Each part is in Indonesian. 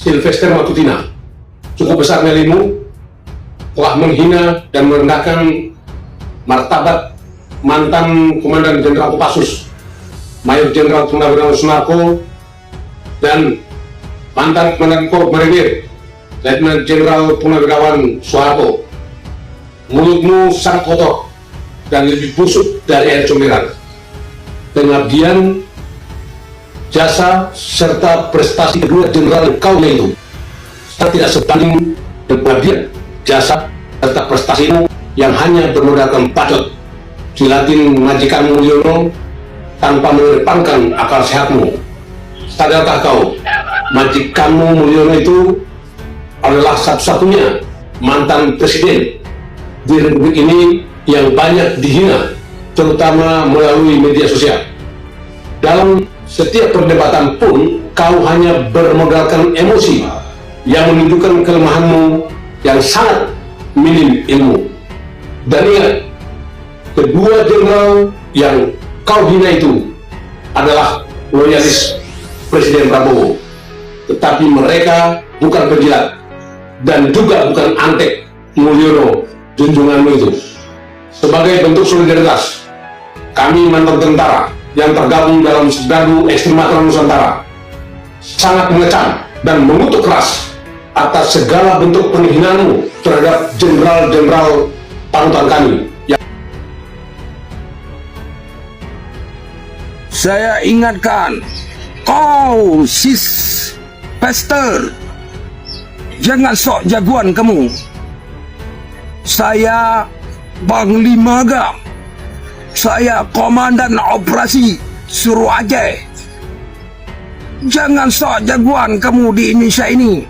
Sylvester Matutina, cukup besar nyalimu, telah menghina dan merendahkan martabat mantan Komandan Jenderal Kopassus Mayor Jenderal Purnawirawan Sunarko dan mantan Komandan Korps Marinir Letnan Jenderal Purnawirawan Soeharto. Mulutmu sangat kotor dan lebih busuk dari air comberan. Pengabdian, jasa, serta prestasi kedua jenderal kau itu tidak sebanding dengan pengabdian, jasa, serta prestasimu yang hanya bermodalkan bacot jilatin majikanmu Mulyono tanpa mengedepankan akal sehatmu. Sadarkah kau, majikanmu Mulyono itu adalah satu-satunya mantan presiden di Republik ini yang banyak dihina, terutama melalui media sosial. Dalam setiap perdebatan pun, kau hanya bermodalkan emosi yang menunjukkan kelemahanmu yang sangat minim ilmu. Dan ingat, kedua jenderal yang kau hina itu adalah loyalis Presiden Prabowo, tetapi mereka bukan penjilat dan juga bukan antek Mulyono junjunganmu itu. Sebagai bentuk solidaritas, kami mantan tentara yang tergabung dalam Serdadu Ekstrim Nusantara sangat mengecam dan mengutuk keras atas segala bentuk penghinaanmu terhadap jenderal-jenderal panutan kami. Saya ingatkan, kau sis Pester, jangan sok jagoan kamu. Saya Panglima Gam, saya Komandan Operasi Suruh-Aceh. Jangan sok jagoan kamu di Indonesia ini.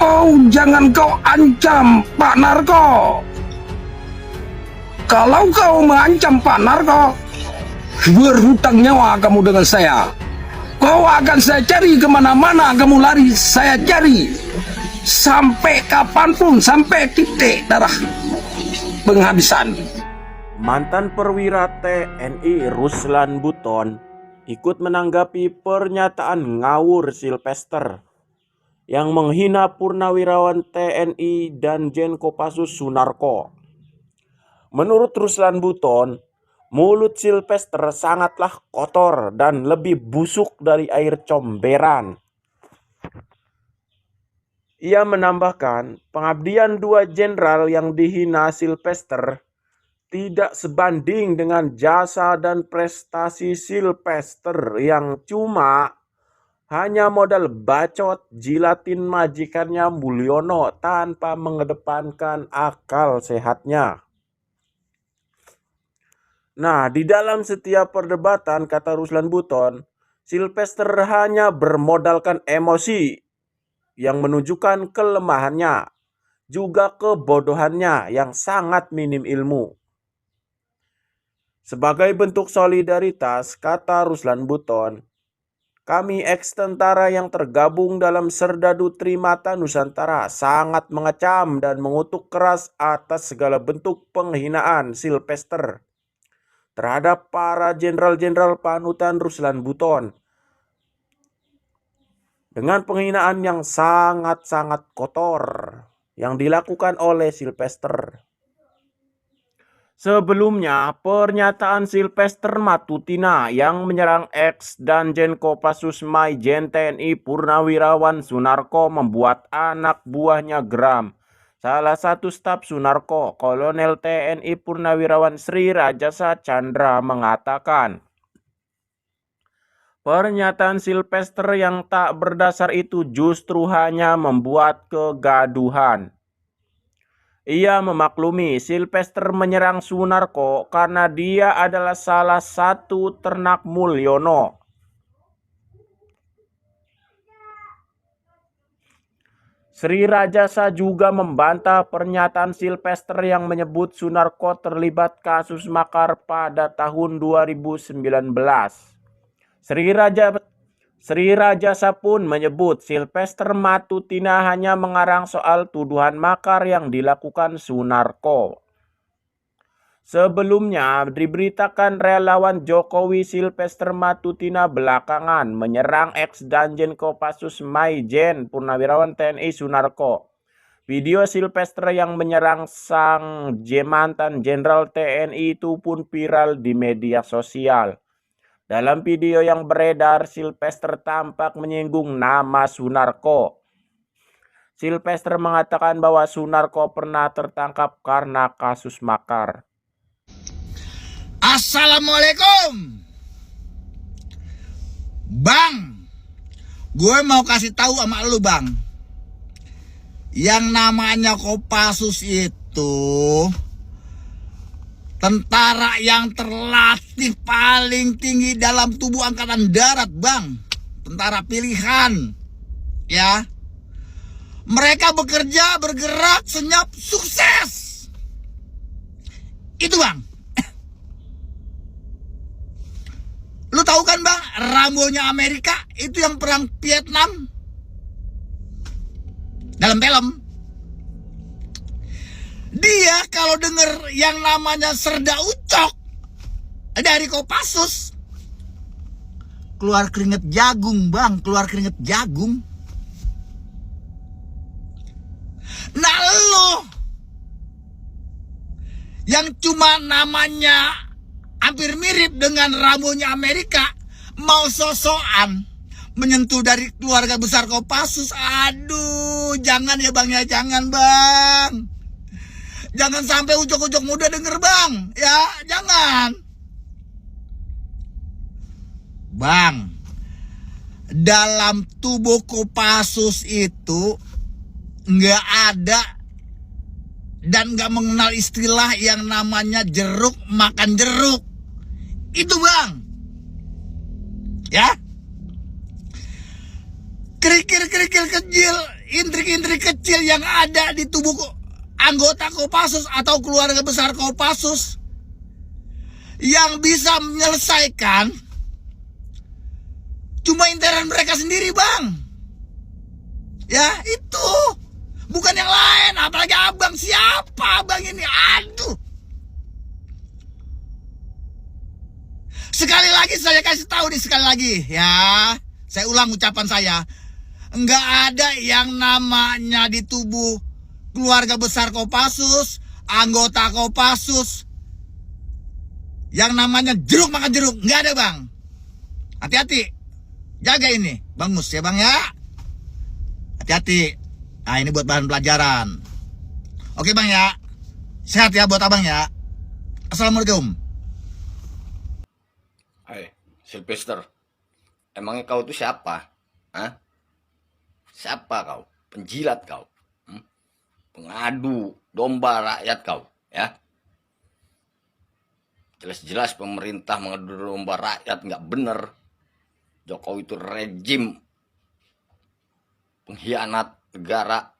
Oh, jangan kau ancam Pak Narko. Kalau kau mengancam Pak Narko, berhutang nyawa kamu dengan saya. Kau akan saya cari kemana-mana kamu lari, saya cari. Sampai kapanpun, sampai titik darah penghabisan. Mantan perwira TNI Ruslan Buton ikut menanggapi pernyataan ngawur Sylvester yang menghina Purnawirawan TNI dan Jen Kopassus Sunarko. Menurut Ruslan Buton, mulut Sylvester sangatlah kotor dan lebih busuk dari air comberan. Ia menambahkan, pengabdian dua jenderal yang dihina Sylvester tidak sebanding dengan jasa dan prestasi Sylvester yang cuma hanya modal bacot jilatin majikannya Mulyono tanpa mengedepankan akal sehatnya. Nah, di dalam setiap perdebatan, kata Ruslan Buton, Sylvester hanya bermodalkan emosi yang menunjukkan kelemahannya, juga kebodohannya yang sangat minim ilmu. Sebagai bentuk solidaritas, kata Ruslan Buton, kami ex-tentara yang tergabung dalam Serdadu Trimata Nusantara sangat mengecam dan mengutuk keras atas segala bentuk penghinaan Sylvester terhadap para jenderal-jenderal panutan Ruslan Buton dengan penghinaan yang sangat-sangat kotor yang dilakukan oleh Sylvester. Sebelumnya, pernyataan Sylvester Matutina yang menyerang ex dan Jen Kopassus Maijen TNI Purnawirawan Sunarko membuat anak buahnya geram. Salah satu staf Sunarko, Kolonel TNI Purnawirawan Sri Rajasa Chandra mengatakan, pernyataan Sylvester yang tak berdasar itu justru hanya membuat kegaduhan. Ia memaklumi Sylvester menyerang Sunarko karena dia adalah salah satu ternak Mulyono. Sri Rajasa juga membantah pernyataan Sylvester yang menyebut Sunarko terlibat kasus makar pada tahun 2019. Sri Rajasa pun menyebut Sylvester Matutina hanya mengarang soal tuduhan makar yang dilakukan Sunarko. Sebelumnya diberitakan relawan Jokowi Silvester Matutina belakangan menyerang ex-Danjen Kopassus Maijen Purnawirawan TNI Sunarko. Video Silvester yang menyerang sang mantan Jenderal TNI itu pun viral di media sosial. Dalam video yang beredar, Silvester tampak menyinggung nama Sunarko. Silvester mengatakan bahwa Sunarko pernah tertangkap karena kasus makar. Assalamualaikum, Bang. Gue mau kasih tahu sama lu, Bang. Yang namanya Kopassus itu tentara yang terlatih paling tinggi dalam tubuh Angkatan Darat, Bang. Tentara pilihan, ya. Mereka bekerja, bergerak, senyap, sukses. Itu, Bang. Lu tahu kan, Bang, Rambonya Amerika itu yang perang Vietnam dalam film. Dia kalau denger yang namanya Serda Ucok dari Kopassus, keluar keringet jagung, Bang, keluar keringet jagung. Nah, lu yang cuma namanya hampir mirip dengan Rambonya Amerika, mau sosokan menyentuh dari keluarga besar Kopassus. Aduh, jangan ya, Bang, ya, jangan, Bang. Jangan sampai ucok-ucok muda denger, Bang, ya, jangan. Bang, dalam tubuh Kopassus itu nggak ada dan nggak mengenal istilah yang namanya jeruk makan jeruk. Itu, Bang, ya. Kerikil-kerikil kecil, intrik-intrik kecil yang ada di tubuh anggota Kopassus atau keluarga besar Kopassus yang bisa menyelesaikan cuma intern mereka sendiri, Bang. Ya, itu bukan yang lain. Apalagi abang, siapa abang ini? Aduh. Sekali lagi saya kasih tahu nih, sekali lagi ya. Saya ulang ucapan saya. Enggak ada yang namanya di tubuh keluarga besar Kopassus, anggota Kopassus yang namanya jeruk makan jeruk. Enggak ada, Bang. Hati-hati. Jaga ini, Bang Mus, ya, Bang, ya. Hati-hati. Nah, ini buat bahan pelajaran. Oke, Bang, ya. Sehat ya buat abang, ya. Assalamualaikum. Hai, Silvester. Emangnya kau itu siapa? Hah? Siapa kau? Penjilat kau? Pengadu domba rakyat kau, ya? Jelas-jelas pemerintah mengadu domba rakyat nggak bener. Jokowi itu rejim pengkhianat negara.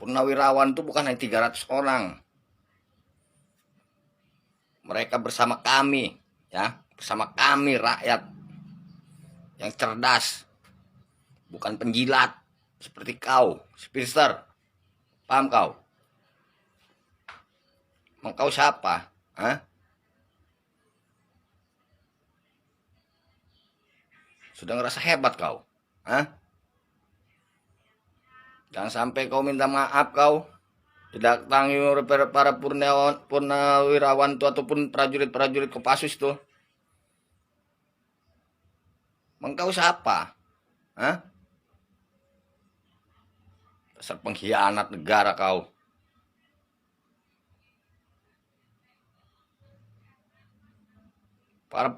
Purnawirawan itu bukan hanya 300 orang. Mereka bersama kami, ya, bersama kami rakyat yang cerdas, bukan penjilat seperti kau, Silvester. Paham kau? Emang kau siapa? Hah? Sudah ngerasa hebat kau? Hah? Jangan sampai kau minta maaf kau. Tidak tangi para purnawirawan itu ataupun prajurit-prajurit Kopassus itu. Emang kau siapa? Hah? Dasar pengkhianat negara kau. Para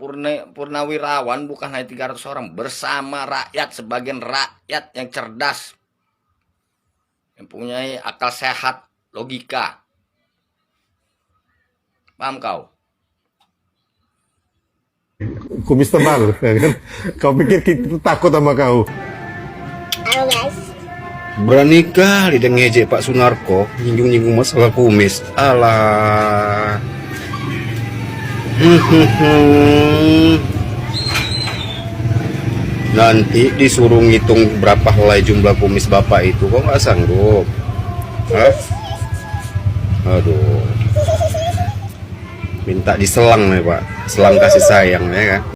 purnawirawan bukan hanya 300 orang. Bersama rakyat, sebagian rakyat yang cerdas. Yang punya akal sehat, logika. Paham kau? Kumis tebal, ya kan? Kau pikir kita takut sama kau? Halo guys. Berani kali dia ngejek Pak Sunarko, nyinggung-nyinggung masalah kumis. Alah. Nanti disuruh ngitung berapa helai jumlah kumis bapak itu, kok nggak sanggup? Hah? Aduh. Minta diselang nih Pak. Selang kasih sayang ya kan.